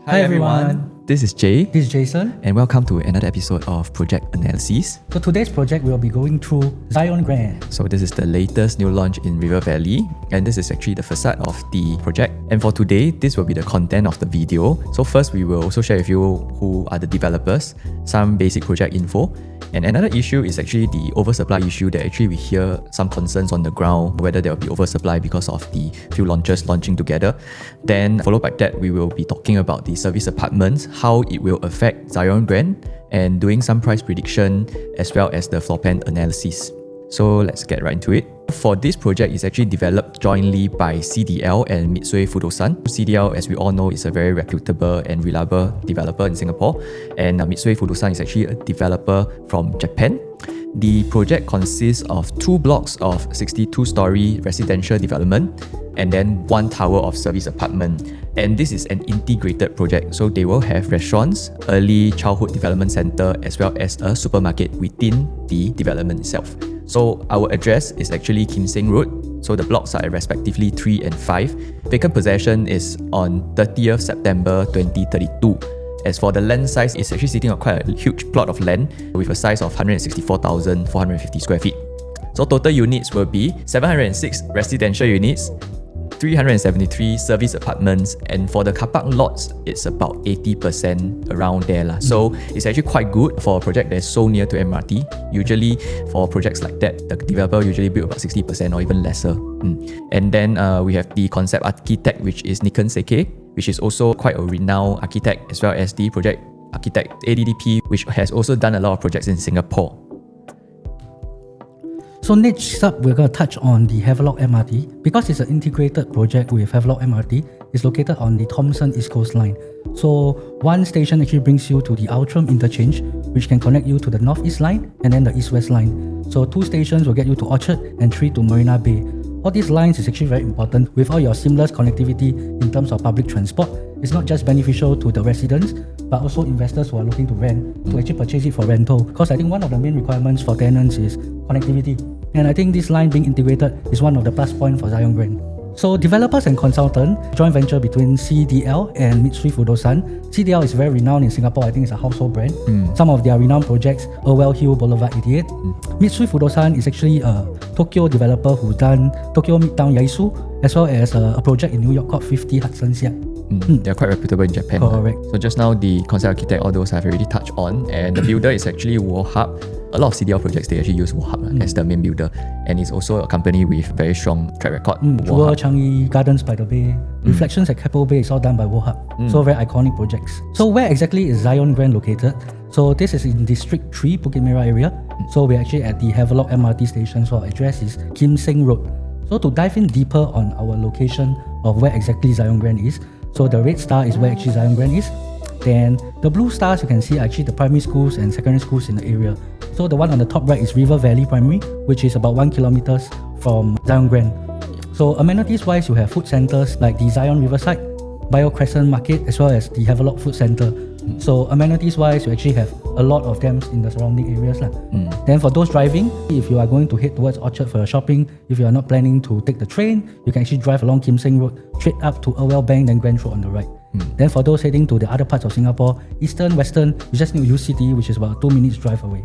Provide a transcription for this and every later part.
Hi everyone. This is Jay. This is Jason. And welcome to another episode of Project Analysis. So today's project we'll be going through Zyon Grand. So this is the latest new launch in River Valley, and this is actually the facade of the project. And for today, this will be the content of the video. So first, we will also share with you who are the developers, some basic project info. And another issue is actually the oversupply issue that actually we hear some concerns on the ground, whether there will be oversupply because of the few launches launching together. Then followed by that, we will be talking about the service apartments, how it will affect Zyon Grand, and doing some price prediction as well as the floor plan analysis. So let's get right into it. For this project, it's actually developed jointly by CDL and Mitsui Fudosan. CDL, as we all know, is a very reputable and reliable developer in Singapore, and Mitsui Fudosan is actually a developer from Japan. The project consists of 2 blocks of 62-story residential development and then 1 tower of service apartment. And this is an integrated project, so they will have restaurants, early childhood development center, as well as a supermarket within the development itself. So our address is actually Kim Seng Road. So the blocks are respectively 3 and 5. Vacant possession is on 30th September 2032. As for the land size, it's actually sitting on quite a huge plot of land with a size of 164,450 square feet. So total units will be 706 residential units, 373 service apartments, and for the car park lots, it's about 80% around there. So it's actually quite good for a project that's so near to MRT. Usually for projects like that, the developer usually build about 60% or even lesser. And then we have the concept architect, which is Nikon Seike, which is also quite a renowned architect, as well as the project architect ADDP, which has also done a lot of projects in Singapore. So next up, we're going to touch on the Havelock MRT. Because it's an integrated project with Havelock MRT, it's located on the Thomson East Coast Line. So one station actually brings you to the Outram interchange, which can connect you to the North East Line and then the East West Line. So 2 stations will get you to Orchard and 3 to Marina Bay. All these lines is actually very important with all your seamless connectivity in terms of public transport. It's not just beneficial to the residents, but also investors who are looking to rent to actually purchase it for rental. Because I think one of the main requirements for tenants is connectivity. And I think this line being integrated is one of the plus points for Zyon Grand. So developers and consultants, joint venture between CDL and Mitsui Fudosan. CDL is very renowned in Singapore. I think it's a household brand. Some of their renowned projects, Irwell Hill Boulevard 88. Mitsui Fudosan is actually a Tokyo developer who's done Tokyo Midtown Yaesu, as well as a project in New York called 50 Hudson Siak. They're quite reputable in Japan. Correct. So just now, the concept architect, all those I've already touched on, and the builder is actually Wohab. A lot of CDL projects, they actually use Wohab as the main builder, and it's also a company with very strong track record. Jewel Changi Gardens by the Bay, Reflections at Keppel Bay is all done by Wohab. So very iconic projects. So where exactly is Zyon Grand located? So this is in District 3, Bukit Merah area. So we're actually at the Havelock MRT station, so our address is Kim Seng Road. So to dive in deeper on our location of where exactly Zyon Grand is, so the red star is where actually Zyon Grand is. Then the blue stars you can see are actually the primary schools and secondary schools in the area. So the one on the top right is River Valley Primary, which is about 1 kilometers from Zyon Grand. So amenities wise, you have food centers like the Zion Riverside, Bio Crescent Market, as well as the Havelock Food Center. So amenities wise, you actually have a lot of them in the surrounding areas. Then for those driving, if you are going to head towards Orchard for your shopping, if you are not planning to take the train, you can actually drive along Kim Seng Road straight up to Irwell Bank, then Grand Road on the right. Then for those heading to the other parts of Singapore, Eastern, Western, you just need UCity, which is about 2 minutes drive away.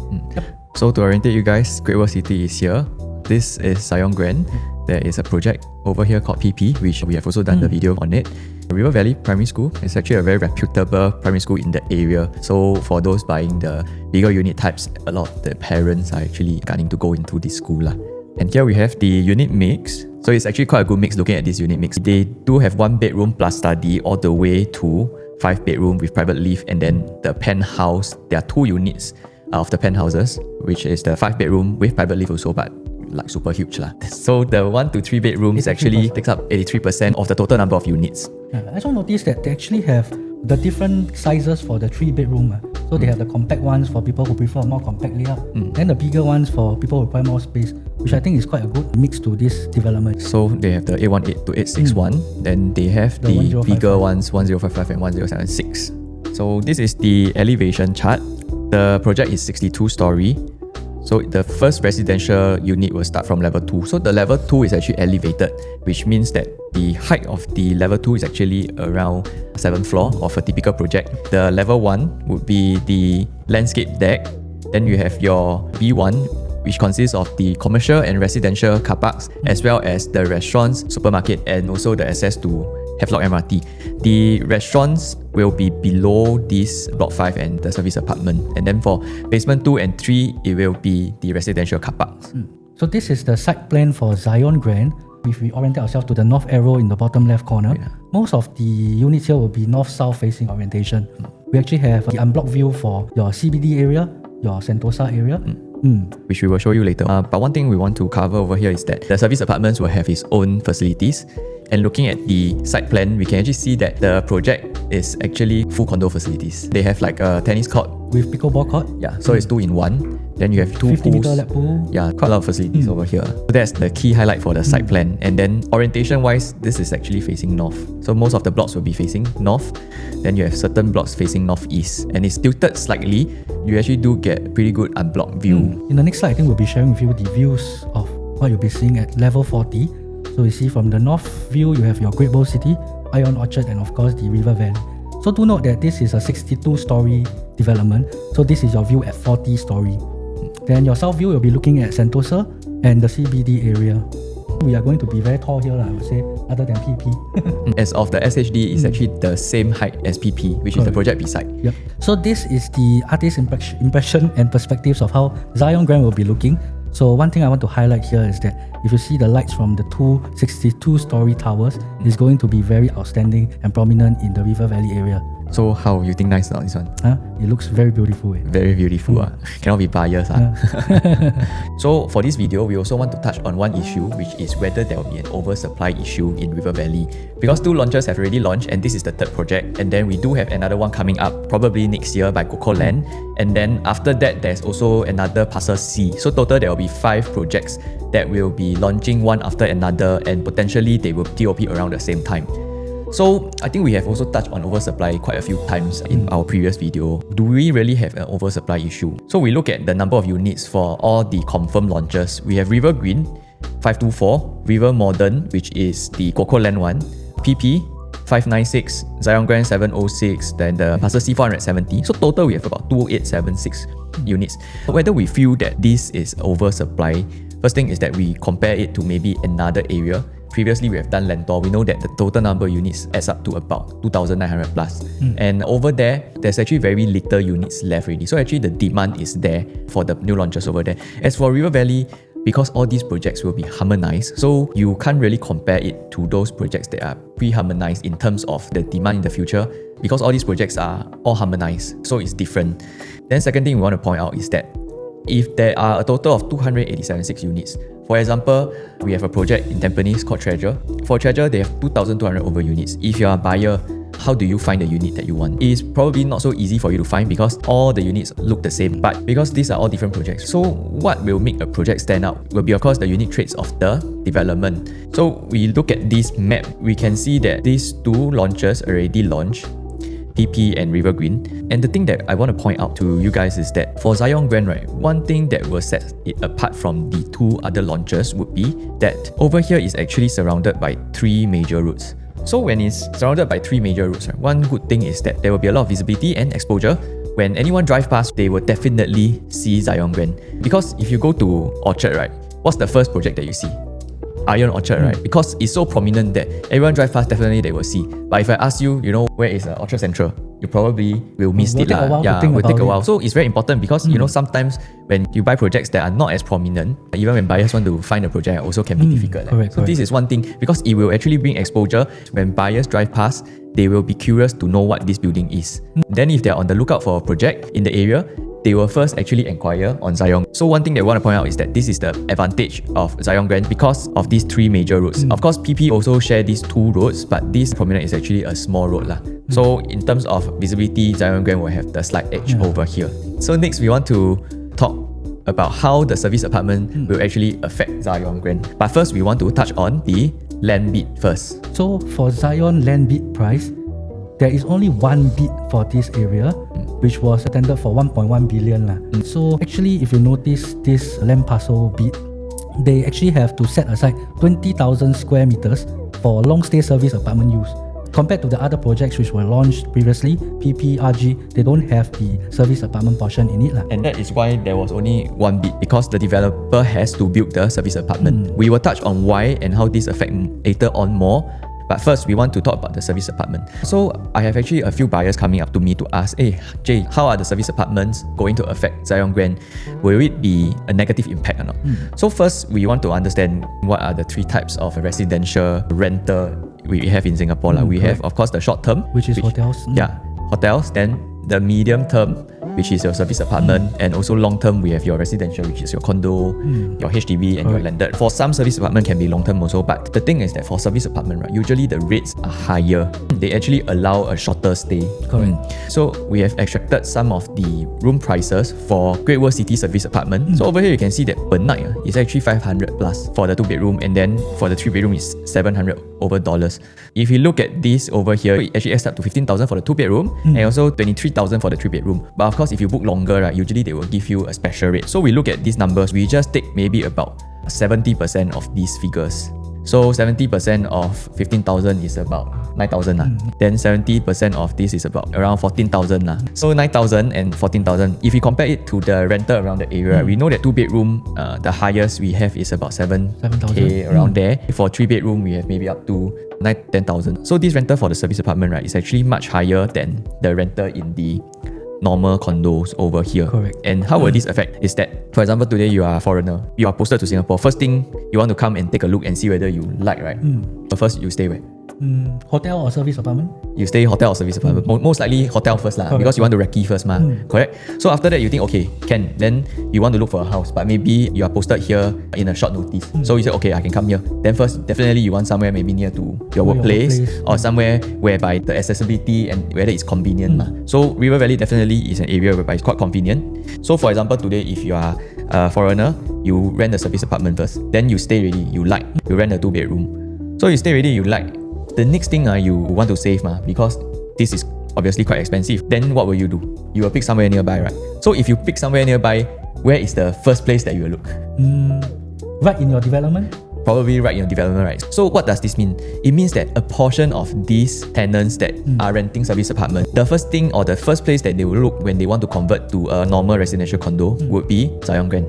So to orientate you guys, Great World City is here. This is Zyon Grand. There is a project over here called PP, which we have also done the video on it. River Valley Primary School is actually a very reputable primary school in the area. So for those buying the bigger unit types, a lot of the parents are actually planning to go into this school. And here we have the unit mix. So it's actually quite a good mix looking at this unit mix. They do have 1 bedroom plus study all the way to 5 bedroom with private lift, and then the penthouse. There are 2 units of the penthouses, which is the 5 bedroom with private lift also, but like super huge. So the 1 to 3 bedrooms actually takes up 83% of the total number of units. I also noticed that they actually have the different sizes for the 3 bedroom. So they have the compact ones for people who prefer a more compact layout, then the bigger ones for people who require more space, which I think is quite a good mix to this development. So they have the 818 to 861, then they have the bigger ones 1055 and 1076. So this is the elevation chart. The project is 62 story. So the first residential unit will start from level 2. So the level 2 is actually elevated, which means that the height of the level 2 is actually around 7th floor of a typical project. The level 1 would be the landscape deck. Then you have your B1, which consists of the commercial and residential car parks, as well as the restaurants, supermarket, and also the access to Havelock MRT. The restaurants will be below this block 5 and the service apartment. And then for basement 2 and 3, it will be the residential car parks. So this is the site plan for Zyon Grand. If we orient ourselves to the north arrow in the bottom left corner, most of the units here will be north-south facing orientation. We actually have the unblocked view for your CBD area, your Sentosa area, which we will show you later. But one thing we want to cover over here is that the service apartments will have its own facilities. And looking at the site plan, we can actually see that the project is actually full condo facilities. They have like a tennis court with pickleball court. Yeah, so it's 2 in 1. Then you have 2 50 pools. meter lap pool. Yeah, quite a lot of facilities over here. So that's the key highlight for the site plan. And then orientation wise, this is actually facing north. So most of the blocks will be facing north. Then you have certain blocks facing northeast. And it's tilted slightly. You actually do get pretty good unblocked view. In the next slide, I think we'll be sharing with you the views of what you'll be seeing at level 40. So you see from the north view, you have your Great Bowl City, Ion Orchard, and of course the River Valley. So do note that this is a 62-story development. So this is your view at 40-story. Then your south view will be looking at Sentosa and the CBD area. We are going to be very tall here, I would say, other than PP. As of the SHD, it's actually the same height as PP, which is the project beside. Yep. So this is the artist's impression and perspectives of how Zyon Grand will be looking. So one thing I want to highlight here is that if you see the lights from the two 62-story towers, it's going to be very outstanding and prominent in the River Valley area. So how you think nice now this one? It looks very beautiful. Very beautiful. Cannot be biased. So for this video, we also want to touch on one issue, which is whether there will be an oversupply issue in River Valley. Because 2 launches have already launched and this is the 3rd project. And then we do have another one coming up probably next year by Coco Land. And then after that, there's also another Parcel C. So total there will be 5 projects that will be launching one after another, and potentially they will TOP around the same time. So I think we have also touched on oversupply quite a few times in our previous video. Do we really have an oversupply issue? So we look at the number of units for all the confirmed launches. We have River Green 524, River Modern, which is the Coco Land one, PP 596, Zyon Grand 706, then the Parcel C 470. So total we have about 2876 units. Whether we feel that this is oversupply, first thing is that we compare it to maybe another area. Previously, we have done Lentor. We know that the total number of units adds up to about 2,900 plus. And over there, there's actually very little units left already. So actually, the demand is there for the new launches over there. As for River Valley, because all these projects will be harmonized, so you can't really compare it to those projects that are pre-harmonized in terms of the demand in the future, because all these projects are all harmonized, so it's different. Then second thing we want to point out is that if there are a total of 287 units, for example, we have a project in Tampines called Treasure. For Treasure, they have 2,200 over units. If you are a buyer, how do you find the unit that you want? It's probably not so easy for you to find because all the units look the same, but because these are all different projects. So what will make a project stand out will be, of course, the unique traits of the development. So we look at this map, we can see that these 2 launches already launched, PP and River Green. And the thing that I want to point out to you guys is that for Zyon Grand, right, one thing that will set it apart from the 2 other launches would be that over here is actually surrounded by 3 major roads. So when it's surrounded by 3 major roads, right, one good thing is that there will be a lot of visibility and exposure. When anyone drive past, they will definitely see Zyon Grand. Because if you go to Orchard, right, what's the first project that you see? Ion Orchard, right? Because it's so prominent that everyone drive past, definitely they will see. But if I ask you, you know, where is Orchard Central? You probably will miss it. Yeah, will take a while. So it's very important because, you know, sometimes when you buy projects that are not as prominent, even when buyers want to find a project, also can be difficult. Correct. This is one thing because it will actually bring exposure. When buyers drive past, they will be curious to know what this building is. Then if they're on the lookout for a project in the area, they will first actually inquire on Zyon. So one thing that I want to point out is that this is the advantage of Zyon Grand because of these 3 major roads. Of course, PP also share these 2 roads, but this prominent is actually a small road lah. So in terms of visibility, Zyon Grand will have the slight edge over here. So next, we want to talk about how the service apartment will actually affect Zyon Grand. But first, we want to touch on the land bid first. So for Zyon land bid price, there is only one bid for this area, which was attended for 1.1 billion. So actually, if you notice this land parcel bid, they actually have to set aside 20,000 square meters for long stay service apartment use. Compared to the other projects which were launched previously, PP, RG, they don't have the service apartment portion in it. And that is why there was only one bid, because the developer has to build the service apartment. We will touch on why and how this affects later on more. But first, we want to talk about the service apartment. So I have actually a few buyers coming up to me to ask, hey, Jay, how are the service apartments going to affect Zyon Grand? Will it be a negative impact or not? So first, we want to understand what are the three types of residential rental we have in Singapore. We have, of course, the short term, which is hotels. Yeah, hotels. Then the medium term, which is your service apartment, and also long term, we have your residential, which is your condo, your HDB, and your landed. For some service apartment can be long term also, but the thing is that for service apartment, right, usually the rates are higher. They actually allow a shorter stay. So we have extracted some of the room prices for Great World City service apartment. So over here you can see that per night is actually 500 plus for the 2-bedroom, and then for the 3-bedroom is $700 over. If you look at this over here, it actually adds up to 15,000 for the 2-bedroom and also 23,000 for the 3-bedroom. But of course, if you book longer, right, usually they will give you a special rate. So we look at these numbers, we just take maybe about 70% of these figures. So 70% of 15,000 is about 9,000 Then 70% of this is about around 14,000 So 9,000 and 14,000. If we compare it to the rental around the area, we know that 2-bedroom, the highest we have is about 7K around there. For 3-bedroom, we have maybe up to 10,000. So this rental for the service apartment, right, is actually much higher than the rental in the normal condos over here. And how will this affect is that, for example, today you are a foreigner, you are posted to Singapore. First thing, you want to come and take a look and see whether you like, right? But first, you stay where? Hotel or service apartment? You stay hotel or service apartment. Most likely hotel first because you want to recce first correct? So after that you think, okay, then you want to look for a house, but maybe you are posted here in a short notice. So you say, okay, I can come here. Then first, definitely you want somewhere maybe near to your workplace or somewhere whereby the accessibility and whether it's convenient. So River Valley definitely is an area whereby it's quite convenient. So for example, today if you are a foreigner, you rent the service apartment first, then you stay ready, you rent a 2-bedroom. So you stay ready, you like. The next thing you want to save because this is obviously quite expensive. Then what will you do? You will pick somewhere nearby, right? So if you pick somewhere nearby, where is the first place that you will look? Right in your development? Probably right in your development, right? So what does this mean? It means that a portion of these tenants that are renting service apartment, the first thing or the first place that they will look when they want to convert to a normal residential condo would be Zyon Grand.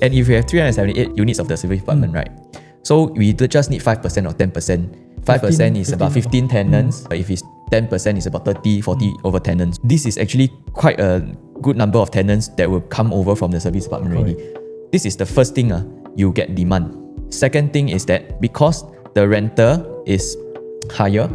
And if you have 378 units of the service apartment, right? So we just need 5% or 10%. 5% is about 15 tenants. If it's 10%, it's about 30, 40 over tenants. This is actually quite a good number of tenants that will come over from the service apartment already. This is the first thing you get demand. Second thing is that because the renter is higher,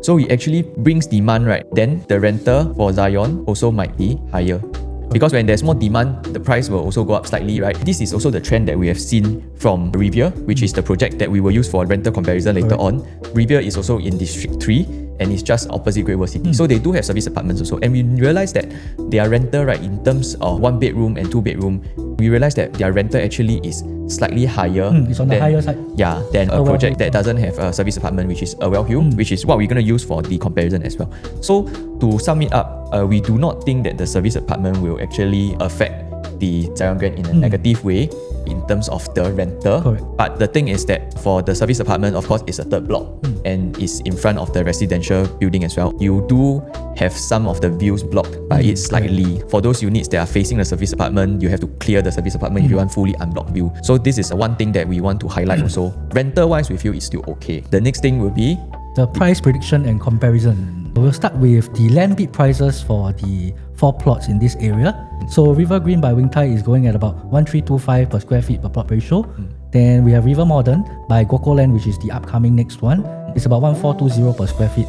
so it actually brings demand, right? Then the renter for Zyon also might be higher. Because when there's more demand, the price will also go up slightly, right? This is also the trend that we have seen from Rivier, which is the project that we will use for rental comparison later on. Rivier is also in District 3 and it's just opposite Great World City. So they do have service apartments also. And we realize that their rental, right, in terms of 1-bedroom and 2-bedroom, we realize that their rental actually is slightly higher. It's on the higher side. Yeah, than a project that doesn't have a service apartment, which is a Wellhill, which is what we're going to use for the comparison as well. So to sum it up, we do not think that the service apartment will actually affect the Zyon Grand in a negative way in terms of the rental. But the thing is that for the service apartment, of course, it's a third block and is in front of the residential building as well. You do have some of the views blocked by it slightly. For those units that are facing the service apartment, you have to clear the service apartment if you want fully unblocked view. So this is one thing that we want to highlight also. Rental wise, we feel it's still okay. The next thing will be the price prediction and comparison. We'll start with the land bid prices for the 4 plots in this area. So River Green by Wing Tai is going at about 1325 per square feet per plot ratio. Then we have River Modern by Goko Land, which is the upcoming next one. It's about 1420 per square feet.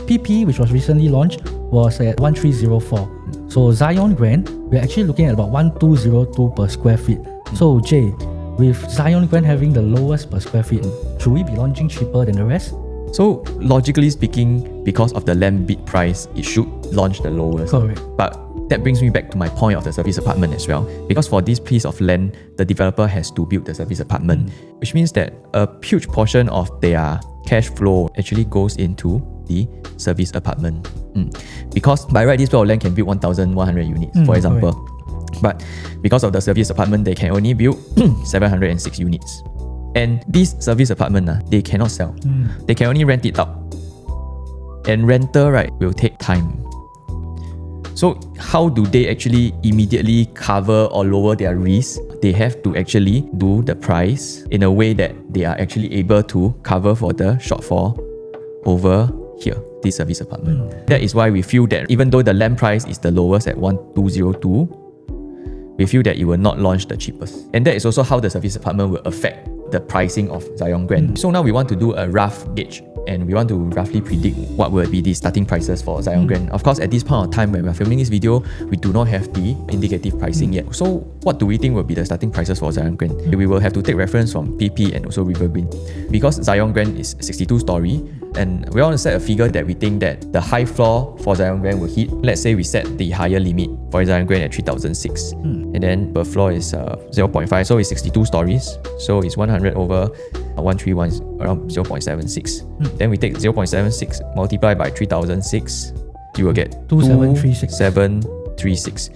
PP, which was recently launched, was at 1304. So Zyon Grand, we're actually looking at about 1202 per square feet. So Jay, with Zyon Grand having the lowest per square feet, should we be launching cheaper than the rest? So logically speaking, because of the land bid price, it should launch the lowest. But that brings me back to my point of the service apartment as well. Because for this piece of land, the developer has to build the service apartment, which means that a huge portion of their cash flow actually goes into the service apartment. Because by right, this plot of land can build 1,100 units, for example. Correct. But because of the service apartment, they can only build 706 units. And this service apartment, they cannot sell. They can only rent it out. And rental, right, will take time. So how do they actually immediately cover or lower their risk? They have to actually do the price in a way that they are actually able to cover for the shortfall over here, this service apartment. That is why we feel that even though the land price is the lowest at 1,202, we feel that it will not launch the cheapest. And that is also how the service apartment will affect the pricing of Zyon Grand. So now we want to do a rough gauge and we want to roughly predict what will be the starting prices for Zyon Grand. Of course, at this point of time when we're filming this video, we do not have the indicative pricing yet. So what do we think will be the starting prices for Zyon Grand? We will have to take reference from PP and also River Green. Because Zyon Grand is 62 story, and we want to set a figure that we think that the high floor for Zyon Grand will hit. Let's say we set the higher limit for Zyon Grand at 3,006. And then per floor is 0.5, so it's 62 stories. So it's 100 over 131 is around 0.76. Then we take 0.76 multiplied by 3,006, you will get 2,736.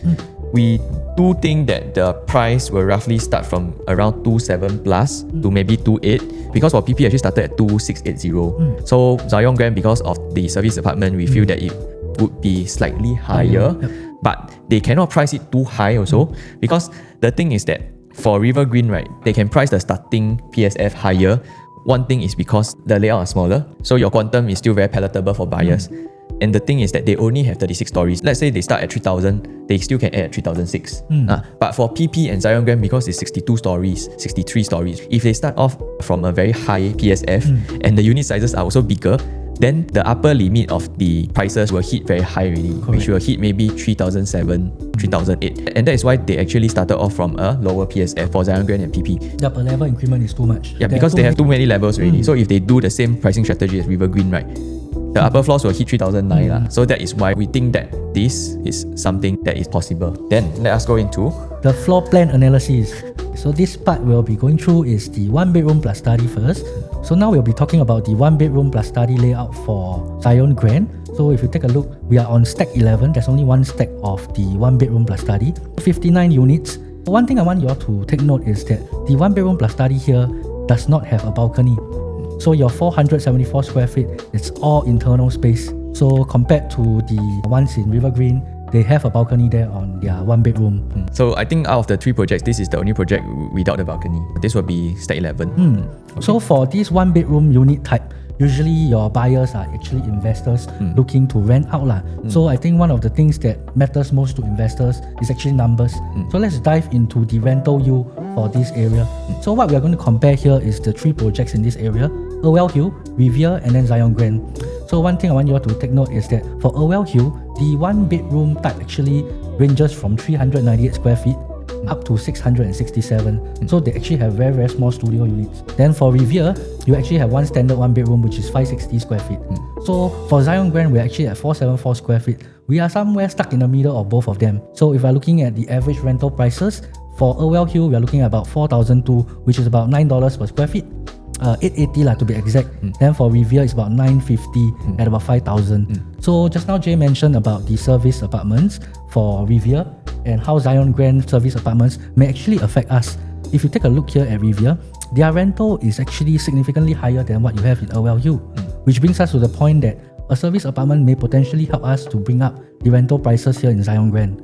We do think that the price will roughly start from around 2.7 plus to maybe 2.8, because for PP actually started at 2,680. So Zyon Grand, because of the service apartment, we feel that it would be slightly higher, but they cannot price it too high also, because the thing is that for River Green, right, they can price the starting PSF higher. One thing is because the layout is smaller, so your quantum is still very palatable for buyers. And the thing is that they only have 36 stories. Let's say they start at 3,000, they still can add at 3,006. But for PP and Zyon Grand, because it's 62 stories, 63 stories, if they start off from a very high PSF and the unit sizes are also bigger, then the upper limit of the prices will hit very high already, which will hit maybe 3,007, 3,008. And that is why they actually started off from a lower PSF for Zyon Grand and PP. The per level increment is too much. Yeah, because they have too many levels already. So if they do the same pricing strategy as River Green, right, the upper floors will hit 3,009. So that is why we think that this is something that is possible. Then let us go into the floor plan analysis. So this part we'll be going through is the 1 bedroom plus study first. So now we'll be talking about the 1 bedroom plus study layout for Zyon Grand. So if you take a look, we are on stack 11. There's only one stack of the 1 bedroom plus study, 59 units. One thing I want you all to take note is that the 1 bedroom plus study here does not have a balcony. So your 474 square feet, it's all internal space. So compared to the ones in River Green, they have a balcony there on their 1 bedroom. So I think out of the 3 projects, this is the only project without the balcony. This will be stack 11. Okay. So for this 1 bedroom unit type, usually your buyers are actually investors looking to rent out. So I think one of the things that matters most to investors is actually numbers. So let's dive into the rental yield for this area. So what we are going to compare here is the 3 projects in this area: Irwell Hill, Riviera, and then Zyon Grand. So one thing I want you all to take note is that for Irwell Hill, the 1 bedroom type actually ranges from 398 square feet up to 667. So they actually have very, very small studio units. Then for Riviera, you actually have one standard 1 bedroom, which is 560 square feet. So for Zyon Grand, we're actually at 474 square feet. We are somewhere stuck in the middle of both of them. So if we're looking at the average rental prices, for Irwell Hill, we are looking at about 4,002, which is about $9 per square feet. 880 to be exact. Then for Riviera, it's about 950 at about 5,000. So just now Jay mentioned about the service apartments for Riviera and how Zyon Grand service apartments may actually affect us. If you take a look here at Riviera, their rental is actually significantly higher than what you have in Irwell Hill, which brings us to the point that a service apartment may potentially help us to bring up the rental prices here in Zyon Grand.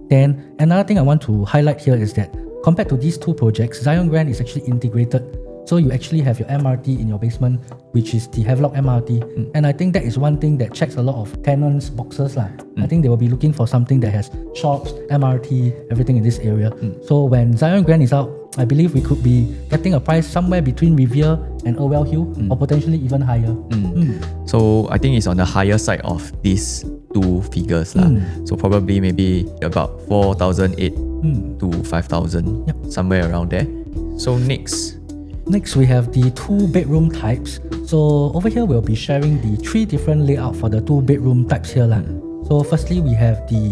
Then another thing I want to highlight here is that compared to these 2 projects, Zyon Grand is actually integrated. So you actually have your MRT in your basement, which is the Havelock MRT. And I think that is one thing that checks a lot of tenants' boxes. I think they will be looking for something that has shops, MRT, everything in this area. So when Zyon Grand is out, I believe we could be getting a price somewhere between Riviera and Irwell Hill, or potentially even higher. So I think it's on the higher side of these 2 figures. So probably maybe about 4,008 to 5,000, somewhere around there. So next we have the 2 bedroom types. So over here, we'll be sharing the 3 different layout for the 2 bedroom types here. So firstly, we have the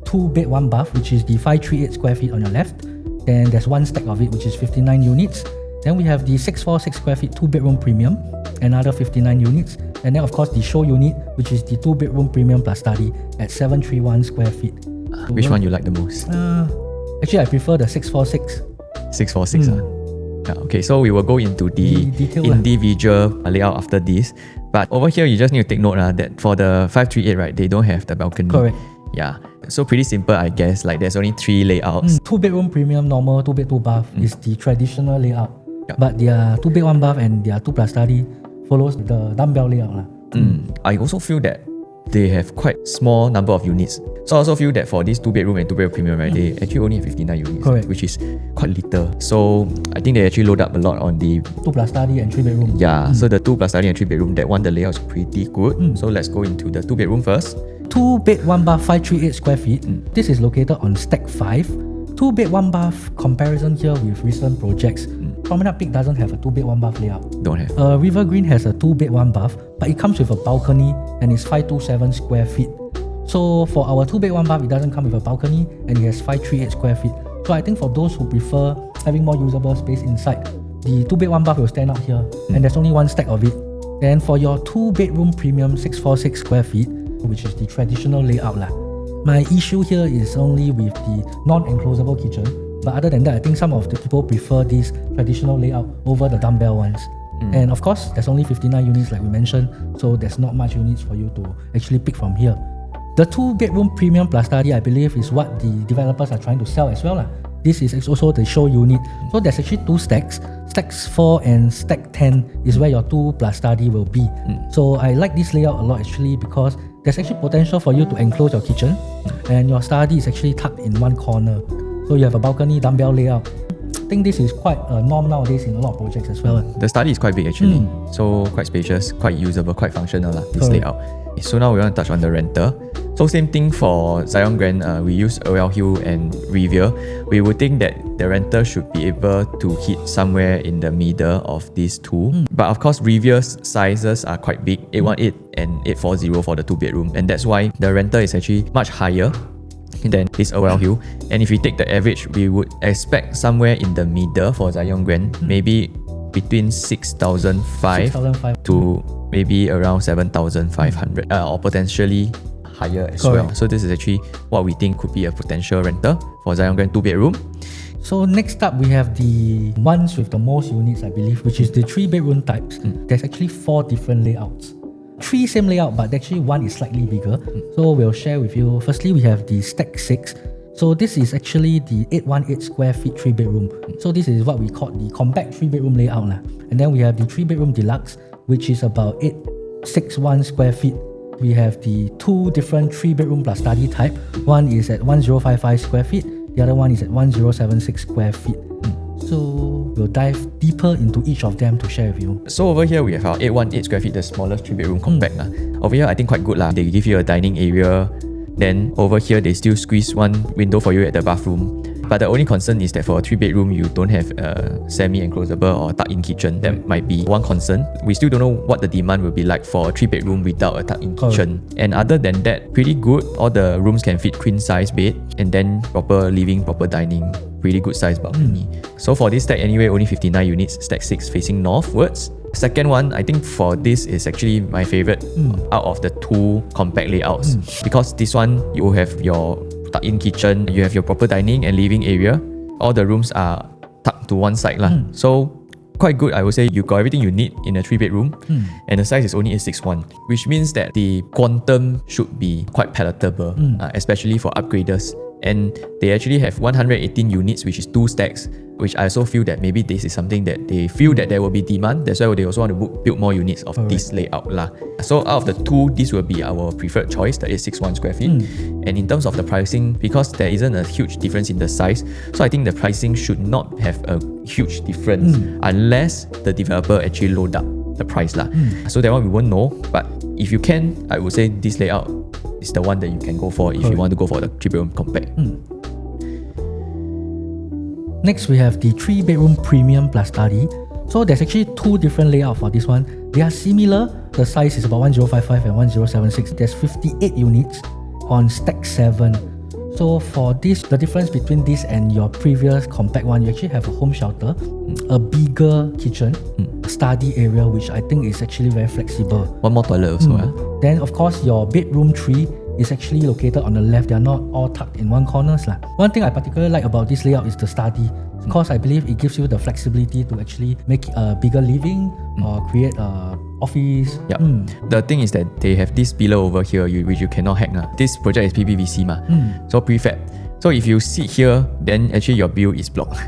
2 bed 1 bath, which is the 538 square feet on your left. Then there's one stack of it, which is 59 units. Then we have the 646 square feet 2 bedroom premium, another 59 units. And then of course the show unit, which is the 2-bedroom premium plus study at 731 square feet. Which one you like the most? Actually, I prefer the 646. 646. Okay, so we will go into the individual layout after this. But over here, you just need to take note that for the 538, right, they don't have the balcony. Correct. Yeah. So pretty simple, I guess. Like there's only 3 layouts. 2-bedroom premium normal, 2 bed 2 bath is the traditional layout. Yep. But their 2 bed 1 bath and their 2 plus study follows the dumbbell layout. I also feel that they have quite small number of units. So I also feel that for this 2-bedroom and 2-bedroom premium, right, they actually only have 59 units. Correct. Which is quite little. So I think they actually load up a lot on the 2 plus study and 3 bedroom. Yeah, so the 2 plus study and 3 bedroom, that one, the layout is pretty good. So let's go into the 2 bedroom first. 2 bed 1 bath 538 square feet. This is located on stack 5. 2 bed 1 bath comparison here with recent projects. Promenade Peak doesn't have a 2 bed 1 bath layout. Don't have. River Green has a 2 bed 1 bath, but it comes with a balcony and it's 527 square feet. So for our 2 bed 1 bath, it doesn't come with a balcony and it has 538 square feet. So I think for those who prefer having more usable space inside, the 2 bed 1 bath will stand out here, and there's only one stack of it. Then for your 2 bedroom premium 646 square feet, which is the traditional layout my issue here is only with the non-enclosable kitchen. But other than that, I think some of the people prefer this traditional layout over the dumbbell ones. And of course, there's only 59 units like we mentioned, so there's not much units for you to actually pick from here. The 2-bedroom premium plus study, I believe, is what the developers are trying to sell as well. This is also the show unit. So there's actually 2 stacks. Stacks 4 and stack 10 is where your 2 plus study will be. So I like this layout a lot actually, because there's actually potential for you to enclose your kitchen, and your study is actually tucked in one corner. So you have a balcony dumbbell layout. I think this is quite a norm nowadays in a lot of projects as well. The study is quite big actually. So quite spacious, quite usable, quite functional this layout. So now we want to touch on the renter. So same thing for Zyon Grand, we use Oversupply and Revere. We would think that the renter should be able to hit somewhere in the middle of these two. But of course, Revere's sizes are quite big, 818 and 840 for the 2-bedroom. And that's why the renter is actually much higher than this Oversupply. And if we take the average, we would expect somewhere in the middle for Zyon Grand, maybe between 6,500 to maybe around 7,500 or potentially higher as well. So this is actually what we think could be a potential renter for Zyon Grand 2-bedroom. So next up, we have the ones with the most units, I believe, which is the 3-bedroom types. There's actually 4 different layouts. 3 same layout, but actually one is slightly bigger. So we'll share with you. Firstly, we have the stack 6. So this is actually the 818 square feet 3-bedroom. So this is what we call the compact 3-bedroom layout. And then we have the 3-bedroom deluxe, which is about 861 square feet. We have the 2 different 3-bedroom plus study type. One is at 1055 square feet. The other one is at 1076 square feet. So we'll dive deeper into each of them to share with you. So over here we have our 818 square feet, the smallest 3-bedroom compact. Over here I think quite good. They give you a dining area. Then over here they still squeeze one window for you at the bathroom. But the only concern is that for a 3-bedroom, you don't have a semi-enclosable or tuck-in kitchen. That might be one concern. We still don't know what the demand will be like for a 3-bedroom without a tuck-in kitchen. And other than that, pretty good. All the rooms can fit queen-size bed, and then proper living, proper dining, pretty good size balcony. So for this stack anyway, only 59 units, stack 6 facing northwards. Second one, I think for this is actually my favorite out of the 2 compact layouts, because this one you have your tuck-in kitchen, you have your proper dining and living area. All the rooms are tucked to one side So quite good, I would say. You got everything you need in a 3-bedroom, and the size is only 861, which means that the quantum should be quite palatable, especially for upgraders. And they actually have 118 units, which is 2 stacks, which I also feel that maybe this is something that they feel that there will be demand. That's why they also want to build more units of this layout So out of the 2, this will be our preferred choice, the 861 square feet. And in terms of the pricing, because there isn't a huge difference in the size, so I think the pricing should not have a huge difference unless the developer actually load up the price So that one we won't know. But if you can, I would say this layout is the one that you can go for if you want to go for the 3-bedroom compact. Next, we have the 3-bedroom premium plus study. So there's actually 2 different layouts for this one. They are similar. The size is about 1055 and 1076. There's 58 units on stack 7. So for this, the difference between this and your previous compact one, you actually have a home shelter, a bigger kitchen, a study area, which I think is actually very flexible. One more toilet also. Then of course your bedroom 3 is actually located on the left. They are not all tucked in one corners. One thing I particularly like about this layout is the study. Because I believe it gives you the flexibility to actually make a bigger living or create a office. The thing is that they have this pillar over here which you cannot hack. This project is PPVC so prefab. So if you sit here, then actually your view is blocked.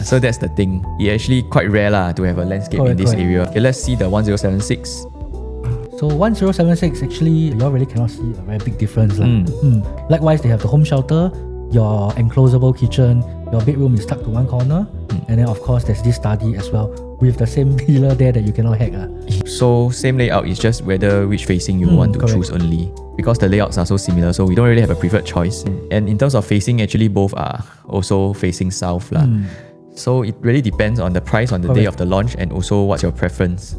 So that's the thing. It's actually quite rare to have a landscape in this area. Okay, let's see the 1076. So 1076, actually, you all really cannot see a very big difference. Likewise, they have the home shelter, your enclosable kitchen, your bedroom is tucked to one corner, and then of course there's this study as well with the same pillar there that you cannot hack. So same layout, is just which facing you want to choose only. Because the layouts are so similar, so we don't really have a preferred choice. And in terms of facing, actually both are also facing south. So it really depends on the price on the day of the launch and also what's your preference.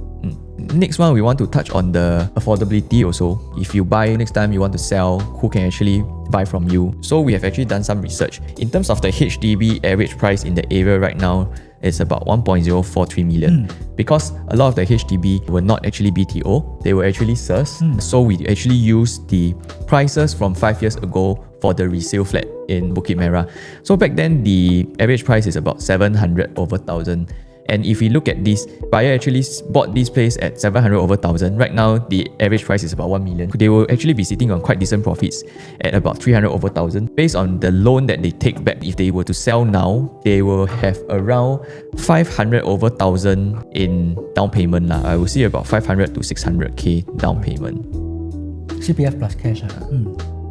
Next one, we want to touch on the affordability also. If you buy next time you want to sell, who can actually buy from you? So we have actually done some research. In terms of the HDB average price in the area right now, it's about 1.043 million. Because a lot of the HDB were not actually BTO, they were actually SERS. So we actually used the prices from 5 years ago for the resale flat in Bukit Merah. So back then, the average price is about 700 over 1,000. And if we look at this, buyer actually bought this place at 700 over 1,000. Right now, the average price is about 1 million. They will actually be sitting on quite decent profits at about 300 over 1,000. Based on the loan that they take back, if they were to sell now, they will have around 500 over 1,000 in down payment. I will see about 500 to 600k down payment. CPF plus cash.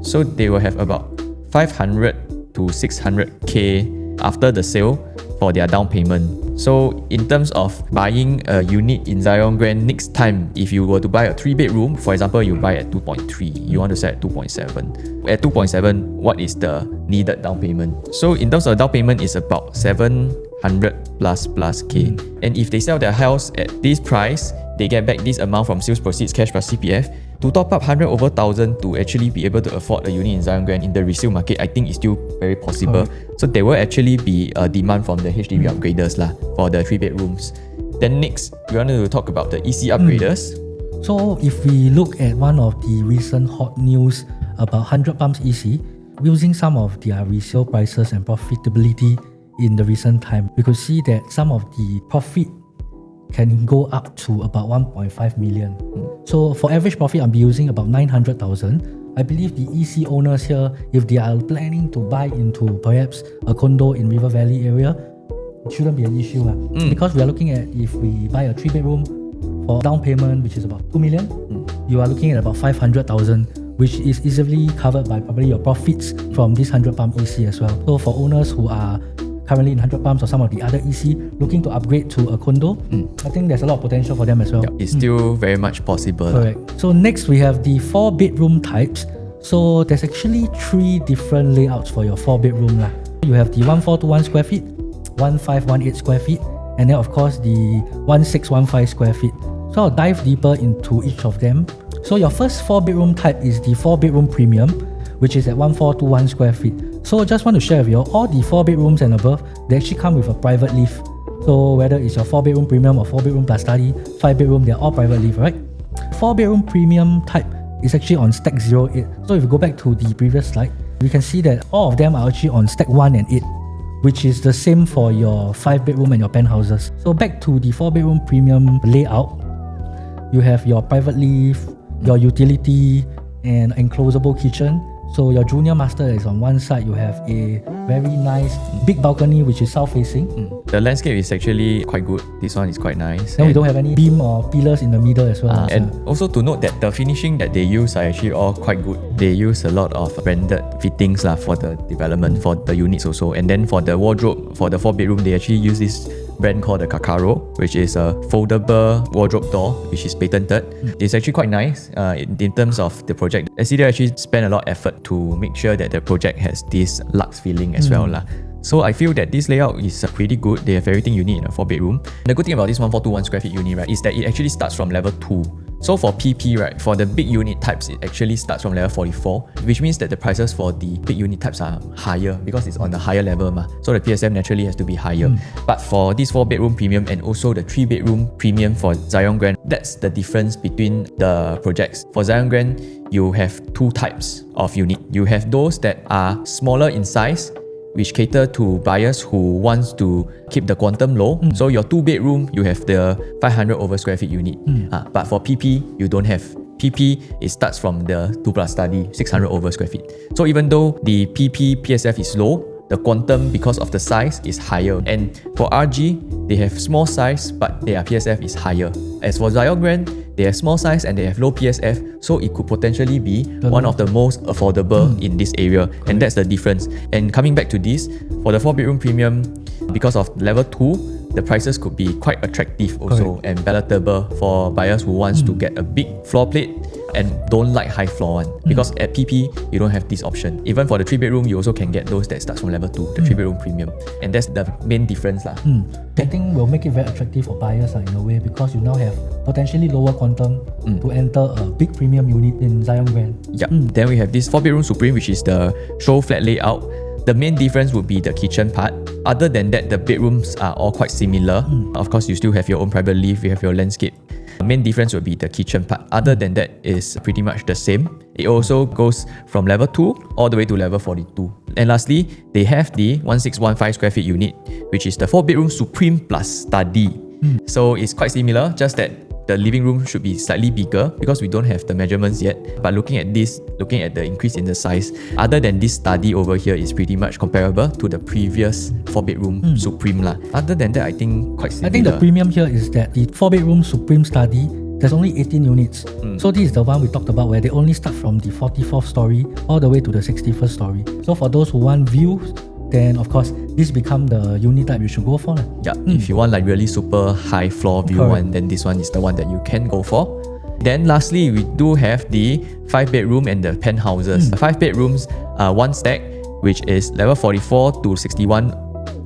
So they will have about 500 to 600k after the sale for their down payment. So in terms of buying a unit in Zyon Grand next time, if you were to buy a 3-bedroom, for example, you buy at 2.3, you want to sell at 2.7. At 2.7, what is the needed down payment? So in terms of down payment, it's about 700 plus K. And if they sell their house at this price, they get back this amount from sales proceeds, cash plus CPF. To top up 100 over 1,000 to actually be able to afford a unit in Zyon Grand in the resale market, I think is still very possible. So there will actually be a demand from the HDB upgraders for the 3-bedrooms. Then next, we wanted to talk about the EC upgraders. So if we look at one of the recent hot news about 100 Pumps EC, using some of their resale prices and profitability in the recent time, we could see that some of the profit can go up to about 1.5 million. So for average profit, I'll be using about 900,000. I believe the EC owners here, if they are planning to buy into perhaps a condo in River Valley area, it shouldn't be an issue. Because we are looking at, if we buy a 3-bedroom for down payment, which is about 2 million, you are looking at about 500,000, which is easily covered by probably your profits from this 100 Pump EC as well. So for owners who are currently in 100 Pumps or some of the other EC looking to upgrade to a condo, I think there's a lot of potential for them as well. It's still very much possible. Correct. So next we have the 4-bedroom types. So there's actually 3 different layouts for your 4-bedroom. You have the 1421 square feet, 1518 square feet, and then of course the 1615 square feet. So I'll dive deeper into each of them. So your first 4-bedroom type is the 4-bedroom premium, which is at 1421 square feet. So just want to share with you, all the 4-bedrooms and above, they actually come with a private lift. So whether it's your 4-bedroom premium or 4-bedroom plus study, 5-bedroom, they're all private lift, right? 4-bedroom premium type is actually on stack 08. So if you go back to the previous slide, we can see that all of them are actually on stack 1 and 8, which is the same for your 5-bedroom and your penthouses. So back to the 4-bedroom premium layout, you have your private lift, your utility, and enclosable kitchen. So your junior master is on one side, you have a very nice big balcony which is south facing. The landscape is actually quite good. This one is quite nice. Then we don't have any beam or pillars in the middle as well. And also to note that the finishing that they use are actually all quite good. They use a lot of branded fittings for the development, for the units also. And then for the wardrobe, for the 4-bedroom, they actually use this brand called the Kakaro, which is a foldable wardrobe door, which is patented. It's actually quite nice in terms of the project. SCD actually spent a lot of effort to make sure that the project has this luxe feeling as well. So I feel that this layout is pretty good. They have everything you need in a 4-bedroom. The good thing about this 1421 square feet unit, right, is that it actually starts from level 2. So for PP, right, for the big unit types, it actually starts from level 44, which means that the prices for the big unit types are higher because it's on the higher level ma. So the PSF naturally has to be higher. But for this 4-bedroom premium and also the 3-bedroom premium for Zyon Grand, that's the difference between the projects. For Zyon Grand, you have 2 types of unit. You have those that are smaller in size, which cater to buyers who wants to keep the quantum low. So your 2-bedroom, you have the 500 over square feet unit. But for PP, you don't have. PP, it starts from the 2+ study, 600 over square feet. So even though the PP PSF is low, the quantum, because of the size, is higher. And for RG, they have small size, but their PSF is higher. As for Zyon Grand, they have small size and they have low PSF, so it could potentially be one of the most affordable in this area. And that's the difference. And coming back to this, for the 4-bedroom premium, because of level 2, the prices could be quite attractive also and palatable for buyers who wants to get a big floor plate and don't like high floor one. Because at PP, you don't have this option. Even for the 3-bedroom, you also can get those that starts from level 2, the 3-bedroom premium. And that's the main difference lah. I think will make it very attractive for buyers in a way, because you now have potentially lower quantum to enter a big premium unit in Zyon Grand. Yeah. Then we have this 4-bedroom Supreme, which is the SHOWFLAT layout. The main difference would be the kitchen part. Other than that, the bedrooms are all quite similar. Of course, you still have your own private lift, you have your landscape. The main difference would be the kitchen part. Other than that, is pretty much the same. It also goes from level 2 all the way to level 42. And lastly, they have the 1615 square feet unit, which is the 4-bedroom Supreme plus study. So it's quite similar, just that the living room should be slightly bigger because we don't have the measurements yet. But looking at this, looking at the increase in the size, other than this study over here is pretty much comparable to the previous 4-bedroom Supreme lah. Other than that, I think quite similar. I think the premium here is that the 4-bedroom Supreme study, there's only 18 units. So this is the one we talked about where they only start from the 44th story all the way to the 61st story. So for those who want views, then of course this become the unit type you should go for. Yeah, if you want like really super high floor view one, then this one is the one that you can go for. Then lastly, we do have the 5-bedroom and the penthouses. The 5 bedrooms are 1 stack, which is level 44 to 61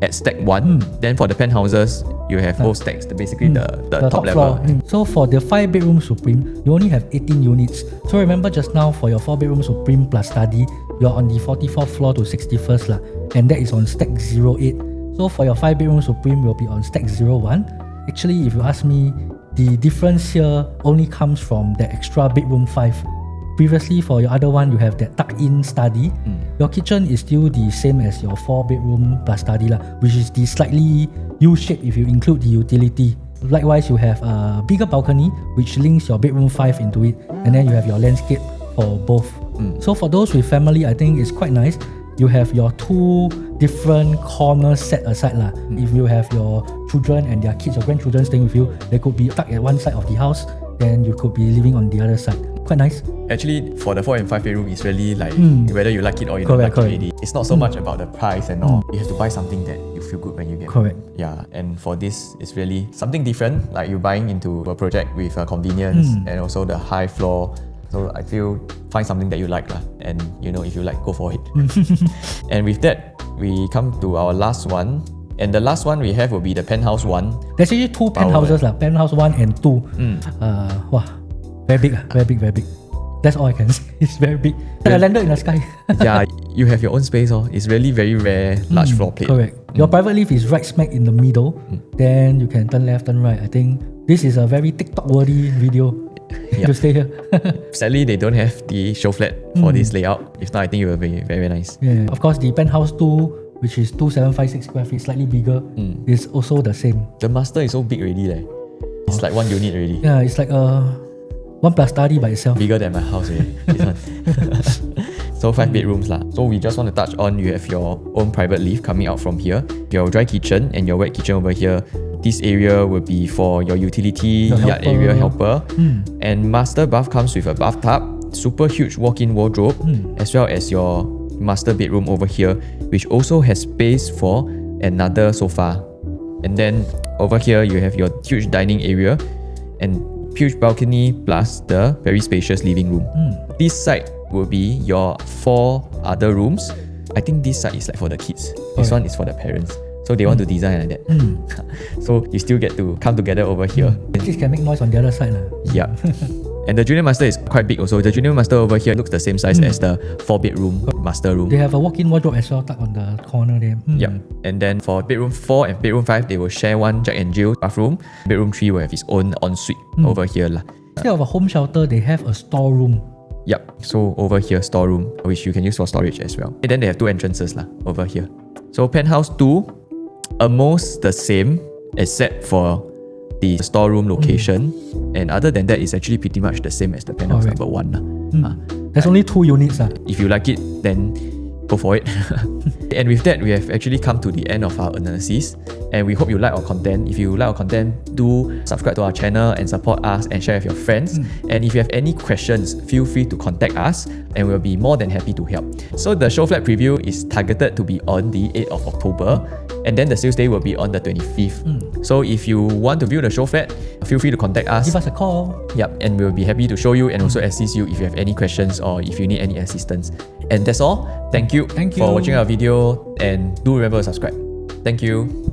at stack 1. Then for the penthouses, you have both stacks, basically the top level. So for the 5-bedroom Supreme, you only have 18 units. So remember just now for your 4-bedroom Supreme plus study, you're on the 44th floor to 61st lah, and that is on stack 08. So for your 5-bedroom Supreme, will be on stack 01. Actually, if you ask me, the difference here only comes from the extra bedroom 5. Previously, for your other one, you have that tuck-in study. Your kitchen is still the same as your 4-bedroom plus study lah, which is the slightly U-shape if you include the utility. Likewise, you have a bigger balcony which links your bedroom 5 into it, and then you have your landscape for both. So for those with family, I think it's quite nice. You have your 2 different corners set aside lah. If you have your children and their kids or grandchildren staying with you, they could be stuck at one side of the house, then you could be living on the other side. Quite nice. Actually, for the 4 and 5 bedroom, it's really like whether you like it or you don't like it already. It's not so much about the price and all. You have to buy something that you feel good when you get it. Yeah, and for this, it's really something different. Like you're buying into a project with convenience and also the high floor. So I feel find something that you like lah, and you know, if you like, go for it. And with that, we come to our last one. And the last one we have will be the penthouse 1. There's actually 2 penthouses lah, penthouse 1 and 2. Wow, very big, very big, very big. That's all I can say. It's very big. Like I landed in the sky. Yeah, you have your own space. It's really very rare, large floor plate. Correct. Your private lift is right smack in the middle. Then you can turn left, turn right. I think this is a very TikTok-worthy video. To stay here. Sadly, they don't have the SHOWFLAT for this layout. If not, I think it will be very, very nice. Yeah. Of course, the penthouse 2, which is 2756 square feet, slightly bigger, is also the same. The master is so big already. It's like 1 unit already. Yeah, it's like a 1 plus study by itself. Bigger than my house already. This one. So 5 bedrooms lah. So we just want to touch on, you have your own private lift coming out from here, your dry kitchen and your wet kitchen over here. This area will be for your utility, yard area helper. And master bath comes with a bathtub, super huge walk-in wardrobe, as well as your master bedroom over here, which also has space for another sofa. And then over here, you have your huge dining area and huge balcony plus the very spacious living room. This side will be your 4 other rooms. I think this side is like for the kids. This one is for the parents. So they want to design like that. So you still get to come together over here. Kids can make noise on the other side. Yeah. And the junior master is quite big also. The junior master over here looks the same size as the 4-bedroom master room. They have a walk-in wardrobe as well, tucked on the corner there. Yep. And then for bedroom 4 and bedroom 5, they will share one Jack and Jill bathroom. Bedroom 3 will have its own ensuite over here lah. Instead of a home shelter, they have a storeroom. Yep. So over here, storeroom, which you can use for storage as well. And then they have 2 entrances lah over here. So penthouse 2, almost the same except for the storeroom location. And other than that, it's actually pretty much the same as the penthouse number 1 lah. There's only 2 units. If you like it, then go for it. And with that, we have actually come to the end of our analysis, and we hope you like our content. If you like our content, do subscribe to our channel and support us and share with your friends. And if you have any questions, feel free to contact us and we'll be more than happy to help. So the SHOWFLAT preview is targeted to be on the 8th of October, and then the sales day will be on the 25th. So if you want to view the SHOWFLAT, feel free to contact us. Give us a call. Yep, and we'll be happy to show you and also assist you if you have any questions or if you need any assistance. And that's all. Thank you Thank you for watching our video, and do remember to subscribe. Thank you.